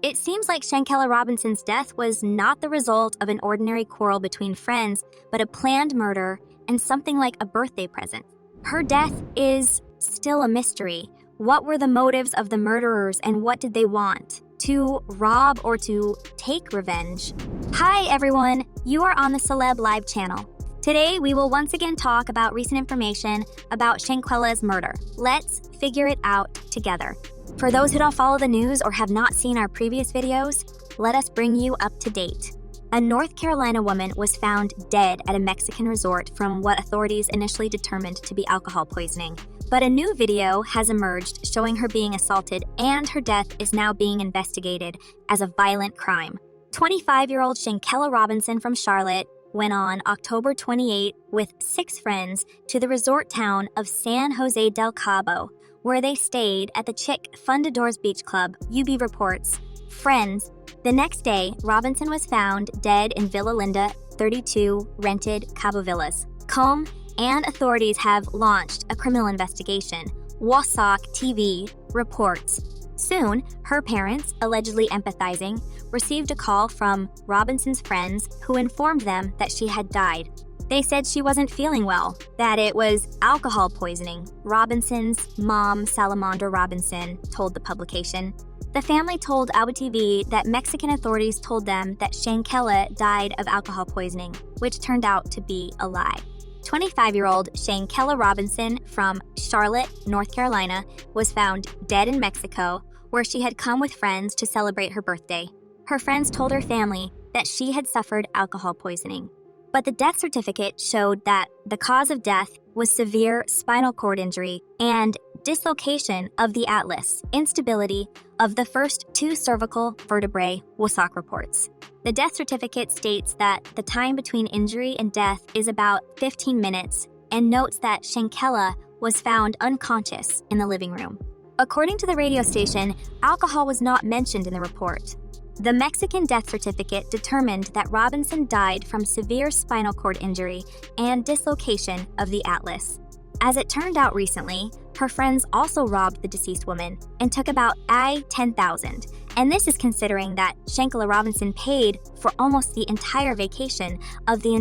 It seems like Shanquella Robinson's death was not the result of an ordinary quarrel between friends, but a planned murder and something like a birthday present. Her death is still a mystery. What were the motives of the murderers and what did they want? To rob or to take revenge? Hi everyone, you are on the Celeb Live channel. Today we will once again talk about recent information about Shanquella's murder. Let's figure it out together. For those who don't follow the news or have not seen our previous videos, let us bring you up to date. A North Carolina woman was found dead at a Mexican resort from what authorities initially determined to be alcohol poisoning. But a new video has emerged showing her being assaulted, and her death is now being investigated as a violent crime. 25-year-old Shanquella Robinson from Charlotte went on October 28 with 6 friends to the resort town of San Jose del Cabo, where they stayed at the Chick Fundadores Beach Club, UB reports. Friends. The next day, Robinson was found dead in Villa Linda, 32 rented Cabo Villas. Combe and authorities have launched a criminal investigation. Wasok TV reports. Soon, her parents, allegedly empathizing, received a call from Robinson's friends who informed them that she had died. They said she wasn't feeling well, that it was alcohol poisoning. Robinson's mom, Salamandra Robinson, told the publication. The family told Alba TV that Mexican authorities told them that Shanquella died of alcohol poisoning, which turned out to be a lie. 25-year-old Shanquella Robinson from Charlotte, North Carolina, was found dead in Mexico, where she had come with friends to celebrate her birthday. Her friends told her family that she had suffered alcohol poisoning. But the death certificate showed that the cause of death was severe spinal cord injury and dislocation of the atlas, instability of the first 2 cervical vertebrae, Wasok reports. The death certificate states that the time between injury and death is about 15 minutes and notes that Shanquella was found unconscious in the living room. According to the radio station, alcohol was not mentioned in the report. The Mexican death certificate determined that Robinson died from severe spinal cord injury and dislocation of the atlas. As it turned out recently, her friends also robbed the deceased woman and took about $10,000. And this is considering that Shanquella Robinson paid for almost the entire vacation of the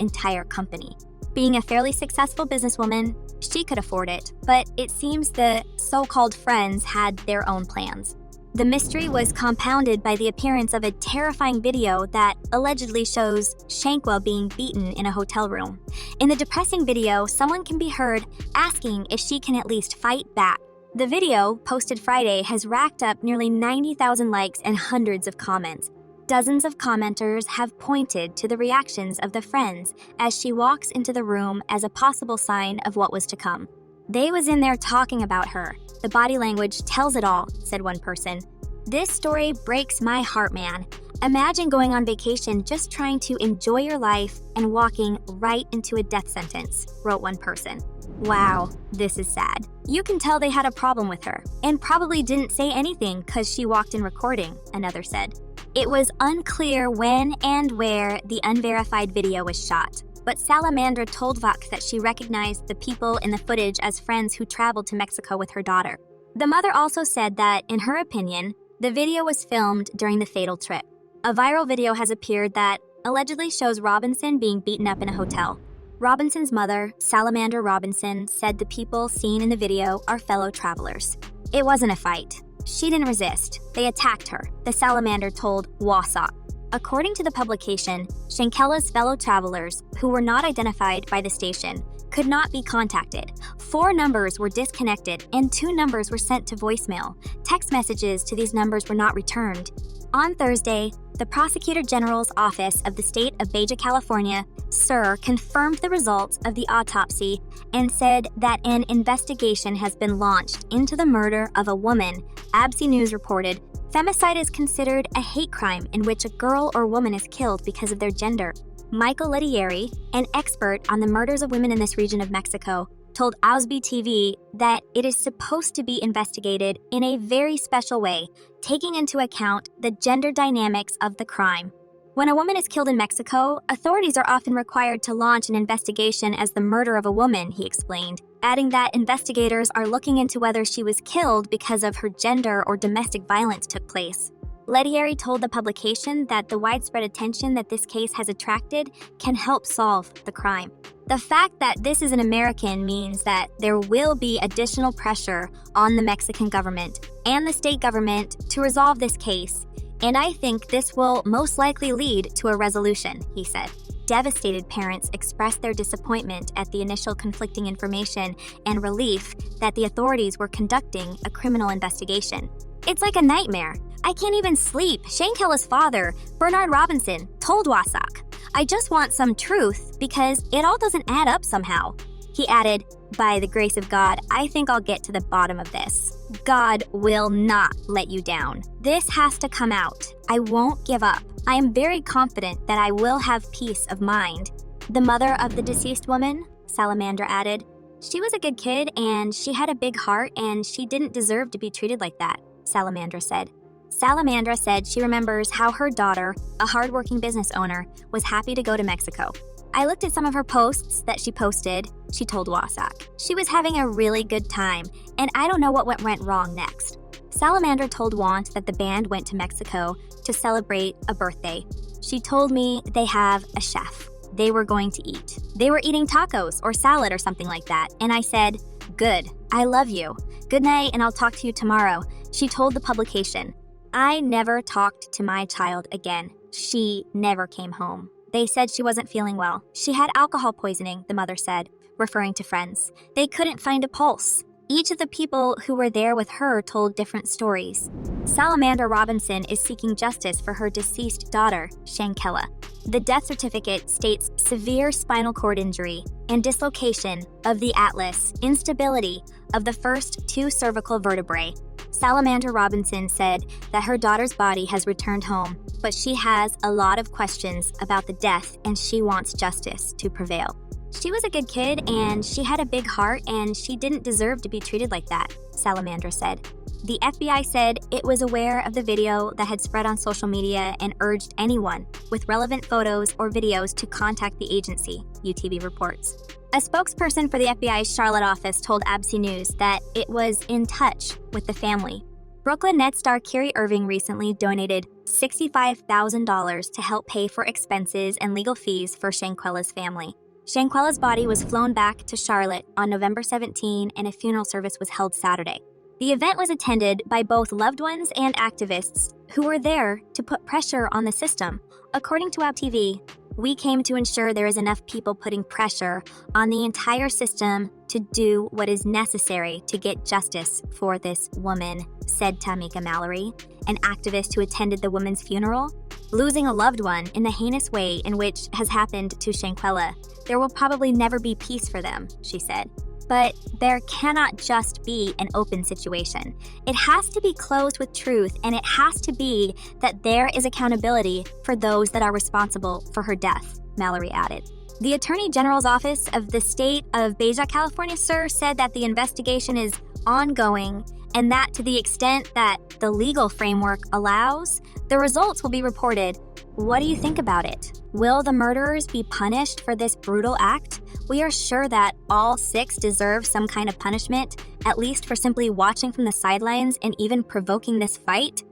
entire company. Being a fairly successful businesswoman, she could afford it, but it seems the so-called friends had their own plans. The mystery was compounded by the appearance of a terrifying video that allegedly shows Shanquella being beaten in a hotel room. In the depressing video, someone can be heard asking if she can at least fight back. The video, posted Friday, has racked up nearly 90,000 likes and hundreds of comments. Dozens of commenters have pointed to the reactions of the friends as she walks into the room as a possible sign of what was to come. "They was in there talking about her. The body language tells it all," said one person. "This story breaks my heart, man. Imagine going on vacation just trying to enjoy your life and walking right into a death sentence," wrote one person. "Wow, this is sad. You can tell they had a problem with her and probably didn't say anything because she walked in recording," another said. It was unclear when and where the unverified video was shot, but Salamandra told Vox that she recognized the people in the footage as friends who traveled to Mexico with her daughter. The mother also said that, in her opinion, the video was filmed during the fatal trip. A viral video has appeared that allegedly shows Robinson being beaten up in a hotel. Robinson's mother, Salamandra Robinson, said the people seen in the video are fellow travelers. "It wasn't a fight. She didn't resist. They attacked her," the salamander told Wasok. According to the publication, Shanquella's fellow travelers, who were not identified by the station, could not be contacted. 4 numbers were disconnected and 2 numbers were sent to voicemail. Text messages to these numbers were not returned. On Thursday, the Prosecutor General's Office of the State of Baja California, SIR, confirmed the results of the autopsy and said that an investigation has been launched into the murder of a woman. ABC News reported, "Femicide is considered a hate crime in which a girl or woman is killed because of their gender." Michael Lettieri, an expert on the murders of women in this region of Mexico, told AUSB TV that it is supposed to be investigated in a very special way, taking into account the gender dynamics of the crime. When a woman is killed in Mexico, authorities are often required to launch an investigation as the murder of a woman, he explained, adding that investigators are looking into whether she was killed because of her gender or domestic violence took place. Lettieri told the publication that the widespread attention that this case has attracted can help solve the crime. The fact that this is an American means that there will be additional pressure on the Mexican government and the state government to resolve this case, and I think this will most likely lead to a resolution, he said. Devastated parents expressed their disappointment at the initial conflicting information and relief that the authorities were conducting a criminal investigation. It's like a nightmare. I can't even sleep. Shanquella's father, Bernard Robinson, told Wasak, "I just want some truth because it all doesn't add up somehow." He added, "By the grace of God, I think I'll get to the bottom of this. God will not let you down. This has to come out. I won't give up. I am very confident that I will have peace of mind." The mother of the deceased woman, Salamandra, added, "She was a good kid and she had a big heart and she didn't deserve to be treated like that," Salamandra said. Salamandra said she remembers how her daughter, a hardworking business owner, was happy to go to Mexico. "I looked at some of her posts that she posted," she told Wasak. "She was having a really good time, and I don't know what went wrong next." Salamandra told Want that the band went to Mexico to celebrate a birthday. "She told me they have a chef. They were going to eat. They were eating tacos or salad or something like that, and I said, 'Good, I love you. Good night, and I'll talk to you tomorrow,'" she told the publication. "I never talked to my child again. She never came home. They said she wasn't feeling well. She had alcohol poisoning," the mother said, referring to friends. "They couldn't find a pulse." Each of the people who were there with her told different stories. Salamandra Robinson is seeking justice for her deceased daughter, Shanquella. The death certificate states severe spinal cord injury and dislocation of the atlas, instability of the first 2 cervical vertebrae. Salamandra Robinson said that her daughter's body has returned home, but she has a lot of questions about the death and she wants justice to prevail. "She was a good kid and she had a big heart and she didn't deserve to be treated like that," Salamandra said. The FBI said it was aware of the video that had spread on social media and urged anyone with relevant photos or videos to contact the agency, UTV reports. A spokesperson for the FBI's Charlotte office told ABC News that it was in touch with the family. Brooklyn Nets star Kyrie Irving recently donated $65,000 to help pay for expenses and legal fees for Shanquella's family. Shanquella's body was flown back to Charlotte on November 17 and a funeral service was held Saturday. The event was attended by both loved ones and activists who were there to put pressure on the system. According to WebTV, "We came to ensure there is enough people putting pressure on the entire system to do what is necessary to get justice for this woman," said Tamika Mallory, an activist who attended the woman's funeral. "Losing a loved one in the heinous way in which has happened to Shanquella, there will probably never be peace for them," she said. "But there cannot just be an open situation. It has to be closed with truth, and it has to be that there is accountability for those that are responsible for her death," Mallory added. The Attorney General's office of the state of Baja California Sur said that the investigation is ongoing and that to the extent that the legal framework allows, the results will be reported. What do you think about it? Will the murderers be punished for this brutal act? We are sure that all 6 deserve some kind of punishment, at least for simply watching from the sidelines and even provoking this fight.